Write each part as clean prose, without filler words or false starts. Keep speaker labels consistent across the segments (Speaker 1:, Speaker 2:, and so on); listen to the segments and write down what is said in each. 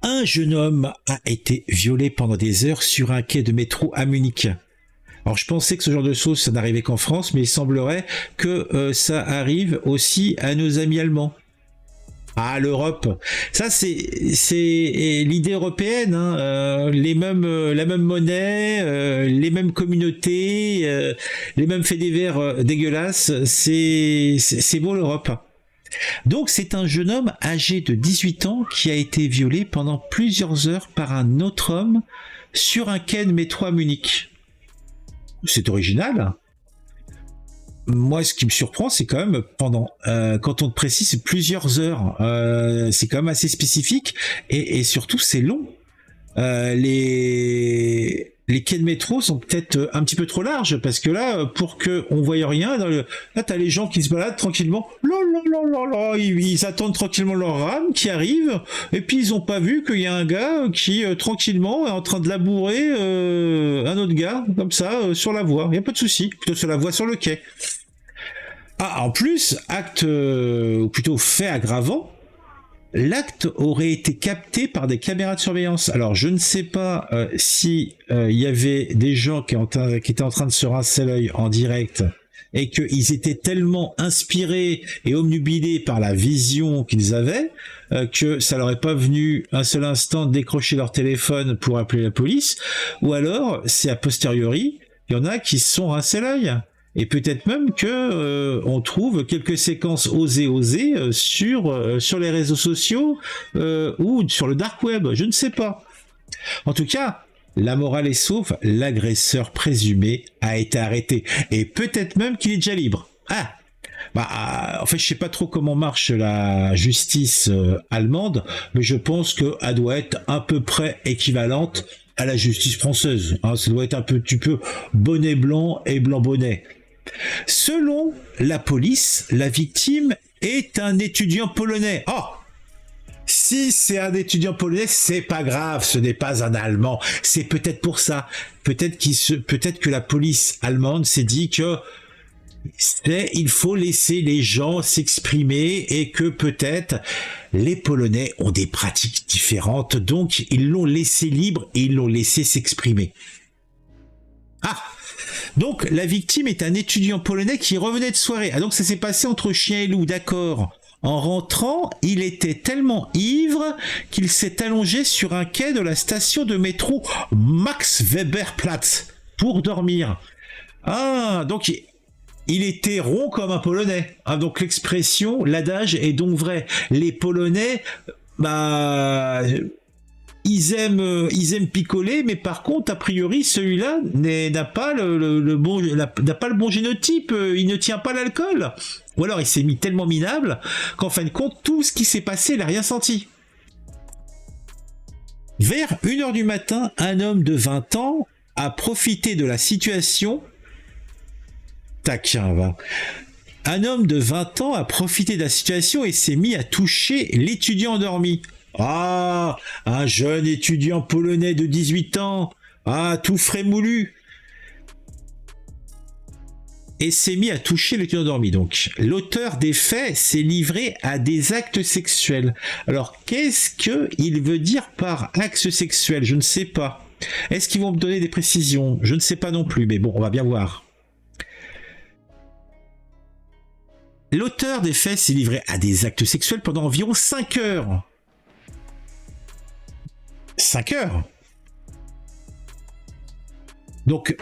Speaker 1: Un jeune homme a été violé pendant des heures sur un quai de métro à Munich. Alors je pensais que ce genre de choses, ça n'arrivait qu'en France, mais il semblerait que ça arrive aussi à nos amis allemands. Ah, l'Europe, ça c'est l'idée européenne, hein, la même monnaie, les mêmes communautés, les mêmes faits divers dégueulasses. C'est beau l'Europe. Donc c'est un jeune homme âgé de 18 ans qui a été violé pendant plusieurs heures par un autre homme sur un quai de métro à Munich. C'est original. Moi, ce qui me surprend, c'est quand même quand on te précise plusieurs heures, c'est quand même assez spécifique et surtout c'est long. Les quais de métro sont peut-être un petit peu trop larges parce que là, pour que on voie rien, là t'as les gens qui se baladent tranquillement, ils attendent tranquillement leur rame qui arrive et puis ils ont pas vu qu'il y a un gars qui tranquillement est en train de labourer un autre gars comme ça sur la voie. Il y a pas de souci, plutôt sur la voie sur le quai. Ah, en plus, ou plutôt fait aggravant. L'acte aurait été capté par des caméras de surveillance. Alors, je ne sais pas si il y avait des gens qui étaient en train de se rincer l'œil en direct et qu'ils étaient tellement inspirés et omnubilés par la vision qu'ils avaient que ça leur est pas venu un seul instant de décrocher leur téléphone pour appeler la police, ou alors c'est a posteriori, il y en a qui se sont rincés l'œil. Et peut-être même que on trouve quelques séquences osées sur les réseaux sociaux ou sur le dark web, je ne sais pas. En tout cas, la morale est sauve, l'agresseur présumé a été arrêté et peut-être même qu'il est déjà libre. Ah, en fait, je sais pas trop comment marche la justice allemande, mais je pense qu'elle doit être à peu près équivalente à la justice française. Hein, ça doit être un petit peu bonnet blanc et blanc bonnet. Selon la police, la victime est un étudiant polonais. Oh! Si c'est un étudiant polonais, c'est pas grave, ce n'est pas un Allemand. C'est peut-être pour ça. Peut-être que la police allemande s'est dit que il faut laisser les gens s'exprimer et que peut-être les Polonais ont des pratiques différentes, donc ils l'ont laissé libre et ils l'ont laissé s'exprimer. Ah! Donc la victime est un étudiant polonais qui revenait de soirée. Ah, donc ça s'est passé entre chien et loup, d'accord. En rentrant, il était tellement ivre qu'il s'est allongé sur un quai de la station de métro Max Weberplatz pour dormir. Ah, donc il était rond comme un Polonais. Ah, donc l'expression, l'adage est donc vrai. Les Polonais, ils aiment picoler, mais par contre, a priori, celui-là n'a pas le bon génotype, il ne tient pas l'alcool. Ou alors il s'est mis tellement minable qu'en fin de compte, tout ce qui s'est passé, il n'a rien senti. Vers 1h du matin, un homme de 20 ans a profité de la situation. Un homme de 20 ans a profité de la situation et s'est mis à toucher l'étudiant endormi. Ah, un jeune étudiant polonais de 18 ans, tout frais moulu, et s'est mis à toucher l'étudiant endormi. Donc, l'auteur des faits s'est livré à des actes sexuels. Alors, qu'est-ce qu'il veut dire par acte sexuel? Je ne sais pas. Est-ce qu'ils vont me donner des précisions? Je ne sais pas non plus, mais bon, on va bien voir. L'auteur des faits s'est livré à des actes sexuels pendant environ 5 heures. 5 heures. Donc,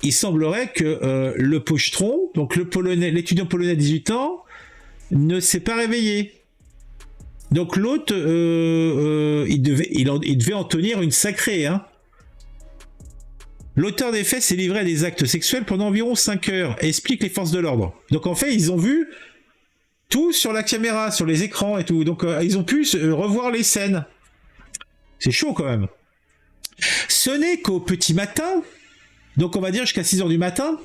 Speaker 1: il semblerait que le pochetron, donc l'étudiant polonais de 18 ans, ne s'est pas réveillé. Donc l'autre, il devait en tenir une sacrée. Hein. L'auteur des faits s'est livré à des actes sexuels pendant environ 5 heures, explique les forces de l'ordre. Donc en fait, ils ont vu tout sur la caméra, sur les écrans et tout. Donc ils ont pu revoir les scènes. C'est chaud quand même. Ce n'est qu'au petit matin, donc on va dire jusqu'à 6h du matin,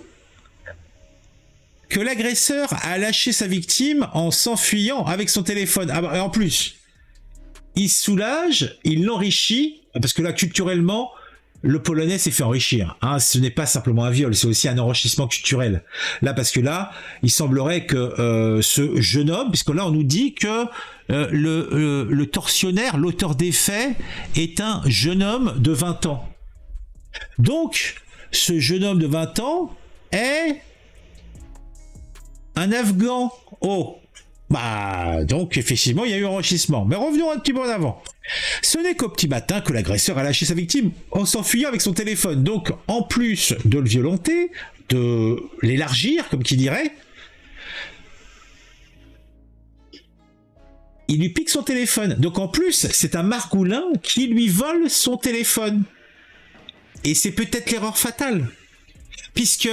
Speaker 1: que l'agresseur a lâché sa victime en s'enfuyant avec son téléphone. Ah bah, et en plus, il soulage, il l'enrichit, parce que là culturellement, le Polonais s'est fait enrichir. Hein. Ce n'est pas simplement un viol, c'est aussi un enrichissement culturel. Là, parce que là, il semblerait que ce jeune homme, puisque là, on nous dit que le tortionnaire, l'auteur des faits, est un jeune homme de 20 ans. Donc, ce jeune homme de 20 ans est un Afghan. Oh, bah, donc effectivement, il y a eu enrichissement. Mais revenons un petit peu en avant. Ce n'est qu'au petit matin que l'agresseur a lâché sa victime en s'enfuyant avec son téléphone. Donc, en plus de le violenter, de l'élargir, comme qui dirait, il lui pique son téléphone. Donc, en plus, c'est un margoulin qui lui vole son téléphone. Et c'est peut-être l'erreur fatale. Puisque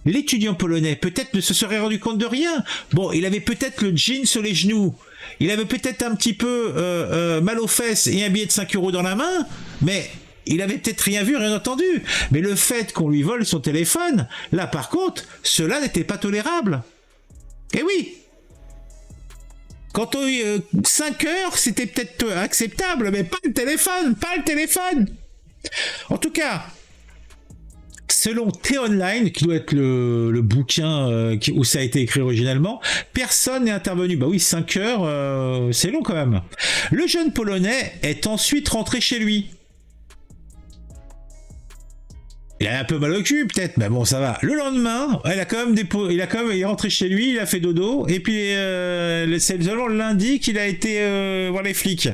Speaker 1: l'étudiant polonais peut-être ne se serait rendu compte de rien. Bon, il avait peut-être le jean sur les genoux. Il avait peut-être un petit peu mal aux fesses et un billet de 5 € dans la main. Mais il avait peut-être rien vu, rien entendu. Mais le fait qu'on lui vole son téléphone, là par contre, cela n'était pas tolérable. Eh oui. Quant aux 5 heures, c'était peut-être acceptable, mais pas le téléphone, pas le téléphone. En tout cas, selon T-Online, qui doit être le bouquin où ça a été écrit originalement, personne n'est intervenu. Bah oui, 5 heures, c'est long quand même. Le jeune Polonais est ensuite rentré chez lui. Il a un peu mal au cul, peut-être, mais bon, ça va. Le lendemain, il est rentré chez lui, il a fait dodo, et puis c'est seulement le lundi qu'il a été voir les flics.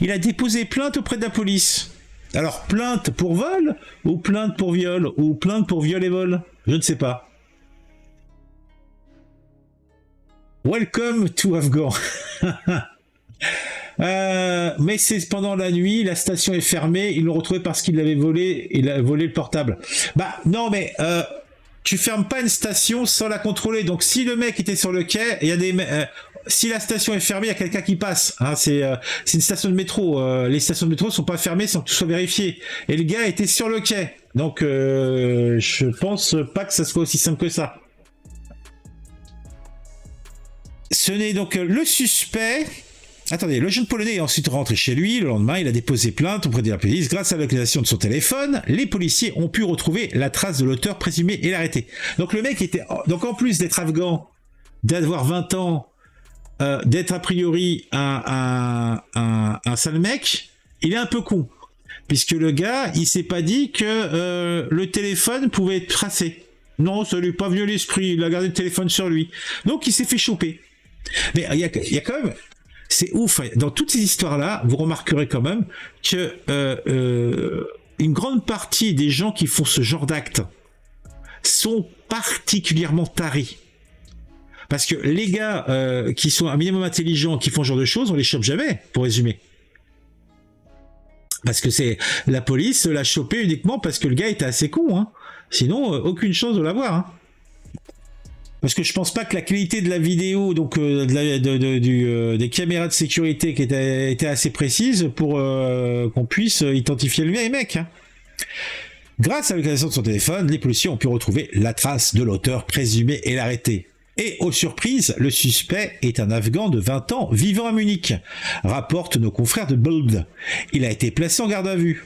Speaker 1: Il a déposé plainte auprès de la police. Alors, plainte pour vol, ou plainte pour viol, ou plainte pour viol et vol? Je ne sais pas. Welcome to Afghan. Mais c'est pendant la nuit, la station est fermée, ils l'ont retrouvé parce qu'il l'avait volé, il a volé le portable. Bah non, mais tu fermes pas une station sans la contrôler. Donc si le mec était sur le quai, il y a des si la station est fermée, il y a quelqu'un qui passe. Hein, c'est une station de métro. Les stations de métro sont pas fermées sans que tout soit vérifié. Et le gars était sur le quai. Donc je pense pas que ça soit aussi simple que ça. Ce n'est donc le suspect. Attendez, le jeune Polonais est ensuite rentré chez lui. Le lendemain, il a déposé plainte auprès de la police. Grâce à la localisation de son téléphone, les policiers ont pu retrouver la trace de l'auteur présumé et l'arrêter. Donc le mec était... Donc en plus d'être afghan, d'avoir 20 ans, d'être a priori un sale mec, il est un peu con. Puisque le gars, il s'est pas dit que le téléphone pouvait être tracé. Non, ça lui est pas venu à l'esprit. Il a gardé le téléphone sur lui. Donc il s'est fait choper. Mais il y a quand même... C'est ouf, dans toutes ces histoires-là, vous remarquerez quand même que une grande partie des gens qui font ce genre d'actes sont particulièrement taris. Parce que les gars qui sont un minimum intelligents, qui font ce genre de choses, on les chope jamais, pour résumer. Parce que c'est la police l'a chopé uniquement parce que le gars était assez con. Hein. Sinon, aucune chance de l'avoir. Hein. Parce que je pense pas que la qualité de la vidéo, donc des caméras de sécurité qui étaient assez précises pour qu'on puisse identifier le mec. Hein. Grâce à la localisation de son téléphone, les policiers ont pu retrouver la trace de l'auteur présumé et l'arrêter. Et aux surprises, le suspect est un Afghan de 20 ans vivant à Munich, rapportent nos confrères de Bild. Il a été placé en garde à vue.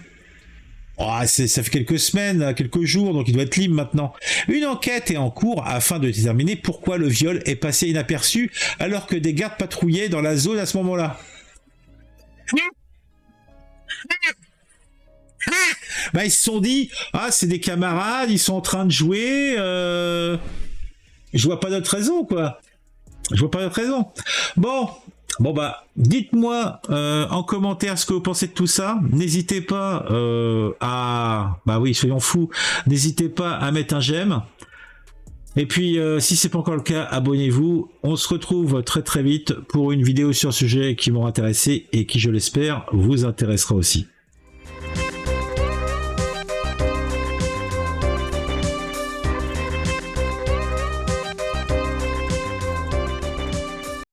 Speaker 1: Oh, ça fait quelques semaines, quelques jours, donc il doit être libre maintenant. Une enquête est en cours afin de déterminer pourquoi le viol est passé inaperçu alors que des gardes patrouillaient dans la zone à ce moment-là. Bah, ils se sont dit, ah, c'est des camarades, ils sont en train de jouer, je vois pas d'autre raison, quoi. Je vois pas d'autre raison. Bon bah, dites-moi en commentaire ce que vous pensez de tout ça. N'hésitez pas à... Bah oui, soyons fous. N'hésitez pas à mettre un j'aime. Et puis, si c'est pas encore le cas, abonnez-vous. On se retrouve très très vite pour une vidéo sur un sujet qui m'aura intéressé et qui, je l'espère, vous intéressera aussi.